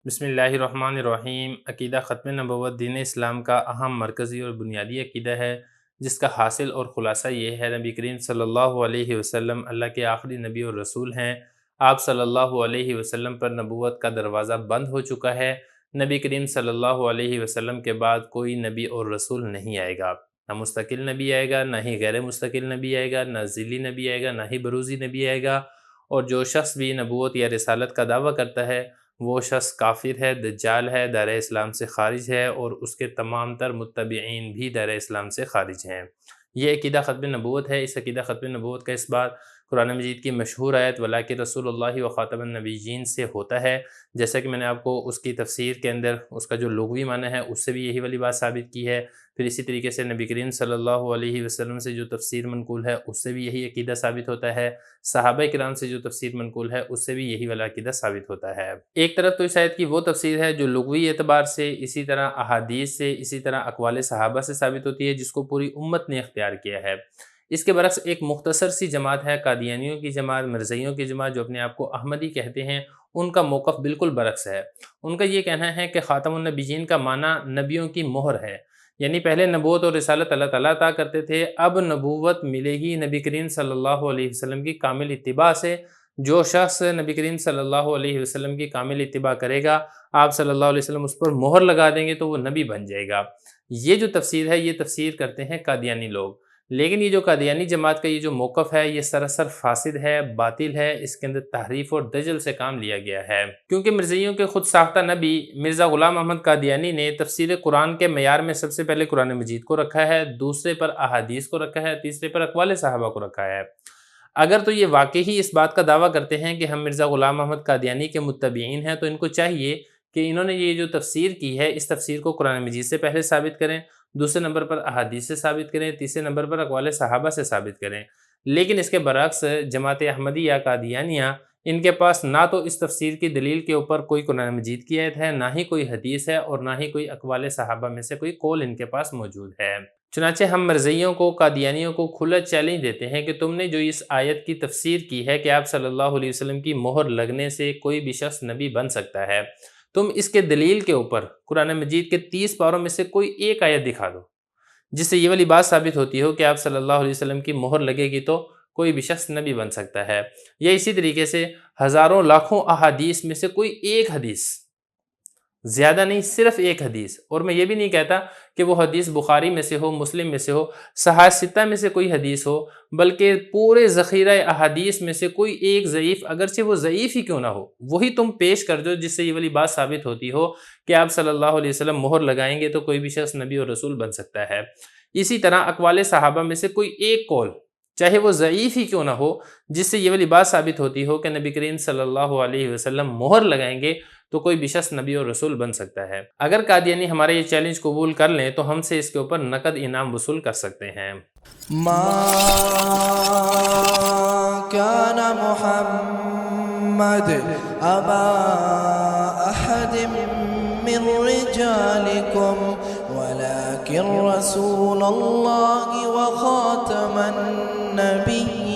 بسم اللہ الرحمن الرحیم۔ عقیدہ ختم نبوت دین اسلام کا اہم مرکزی اور بنیادی عقیدہ ہے، جس کا حاصل اور خلاصہ یہ ہے نبی کریم صلی اللہ علیہ وسلم اللہ کے آخری نبی اور رسول ہیں۔ آپ صلی اللہ علیہ وسلم پر نبوت کا دروازہ بند ہو چکا ہے۔ نبی کریم صلی اللہ علیہ وسلم کے بعد کوئی نبی اور رسول نہیں آئے گا، نہ مستقل نبی آئے گا، نہ ہی غیر مستقل نبی آئے گا، نہ ذیلی نبی آئے گا، نہ ہی بروزی نبی آئے گا۔ اور جو شخص بھی نبوت یا رسالت کا دعویٰ کرتا ہے وہ شخص کافر ہے، دجال ہے، دائرہ اسلام سے خارج ہے، اور اس کے تمام تر متبعین بھی دائرہ اسلام سے خارج ہیں۔ یہ عقیدہ ختم نبوت ہے۔ اس عقیدہ ختم نبوت کا اس بات قرآن مجید کی مشہور آیت وَلَٰكِن رسول اللہ و خاتم النبیین سے ہوتا ہے، جیسا کہ میں نے آپ کو اس کی تفسیر کے اندر اس کا جو لغوی معنی ہے اس سے بھی یہی والی بات ثابت کی ہے۔ پھر اسی طریقے سے نبی کریم صلی اللہ علیہ وسلم سے جو تفسیر منقول ہے اس سے بھی یہی عقیدہ ثابت ہوتا ہے۔ صحابہ کرام سے جو تفسیر منقول ہے اس سے بھی یہی والا عقیدہ ثابت ہوتا ہے۔ ایک طرف تو اس آیت کی وہ تفسیر ہے جو لغوی اعتبار سے، اسی طرح احادیث سے، اسی طرح اقوال صحابہ سے ثابت ہوتی ہے، جس کو پوری امت نے اختیار کیا ہے۔ اس کے برعکس ایک مختصر سی جماعت ہے، قادیانیوں کی جماعت، مرزائیوں کی جماعت، جو اپنے آپ کو احمدی کہتے ہیں۔ ان کا موقف بالکل برعکس ہے۔ ان کا یہ کہنا ہے کہ خاتم النبیین کا معنی نبیوں کی مہر ہے، یعنی پہلے نبوت اور رسالت اللہ تعالیٰ عطا کرتے تھے، اب نبوت ملے گی نبی کریم صلی اللہ علیہ وسلم کی کامل اتباع سے۔ جو شخص نبی کریم صلی اللہ علیہ وسلم کی کامل اتباع کرے گا، آپ صلی اللہ علیہ وسلم اس پر مہر لگا دیں گے تو وہ نبی بن جائے گا۔ یہ جو تفسیر ہے یہ تفسیر کرتے ہیں قادیانی لوگ، لیکن یہ جو قادیانی جماعت کا یہ جو موقف ہے یہ سراسر فاسد ہے، باطل ہے، اس کے اندر تحریف اور دجل سے کام لیا گیا ہے۔ کیونکہ مرزائیوں کے خود ساختہ نبی مرزا غلام احمد قادیانی نے تفسیر قرآن کے معیار میں سب سے پہلے قرآن مجید کو رکھا ہے، دوسرے پر احادیث کو رکھا ہے، تیسرے پر اقوال صحابہ کو رکھا ہے۔ اگر تو یہ واقعی اس بات کا دعویٰ کرتے ہیں کہ ہم مرزا غلام احمد قادیانی کے متبعین ہیں، تو ان کو چاہیے کہ انہوں نے یہ جو تفسیر کی ہے اس تفسیر کو قرآن مجید سے پہلے ثابت کریں، دوسرے نمبر پر احادیث سے ثابت کریں، تیسرے نمبر پر اقوال صحابہ سے ثابت کریں۔ لیکن اس کے برعکس جماعت احمدی یا قادیانیہ، ان کے پاس نہ تو اس تفسیر کی دلیل کے اوپر کوئی قرآن مجید کی آیت ہے، نہ ہی کوئی حدیث ہے، اور نہ ہی کوئی اقوال صحابہ میں سے کوئی قول ان کے پاس موجود ہے۔ چنانچہ ہم مرزائیوں کو، قادیانیوں کو کھلا چیلنج دیتے ہیں کہ تم نے جو اس آیت کی تفسیر کی ہے کہ آپ صلی اللہ علیہ وسلم کی مہر لگنے سے کوئی بھی شخص نبی بن سکتا ہے، تم اس کے دلیل کے اوپر قرآن مجید کے 30 پاروں میں سے کوئی ایک آیت دکھا دو جس سے یہ والی بات ثابت ہوتی ہو کہ آپ صلی اللہ علیہ وسلم کی مہر لگے گی تو کوئی بھی شخص نبی بن سکتا ہے۔ یا اسی طریقے سے ہزاروں لاکھوں احادیث میں سے کوئی ایک حدیث، زیادہ نہیں، صرف ایک حدیث، اور میں یہ بھی نہیں کہتا کہ وہ حدیث بخاری میں سے ہو، مسلم میں سے ہو، صحاح ستہ میں سے کوئی حدیث ہو، بلکہ پورے ذخیرہ احادیث میں سے کوئی ایک ضعیف، اگرچہ وہ ضعیف ہی کیوں نہ ہو، وہی تم پیش کر دو جس سے یہ والی بات ثابت ہوتی ہو کہ آپ صلی اللہ علیہ وسلم مہر لگائیں گے تو کوئی بھی شخص نبی اور رسول بن سکتا ہے۔ اسی طرح اقوال صحابہ میں سے کوئی ایک قول، چاہے وہ ضعیف ہی کیوں نہ ہو، جس سے یہ والی بات ثابت ہوتی ہو کہ نبی کریم صلی اللہ علیہ وسلم مہر لگائیں گے تو کوئی بھی شخص نبی اور رسول بن سکتا ہے۔ اگر قادیانی ہمارا یہ چیلنج قبول کر لیں تو ہم سے اس کے اوپر نقد انعام وصول کر سکتے ہیں۔ ما كان محمد أبا أحد من رجالكم ولكن رسول الله وخاتم النبيين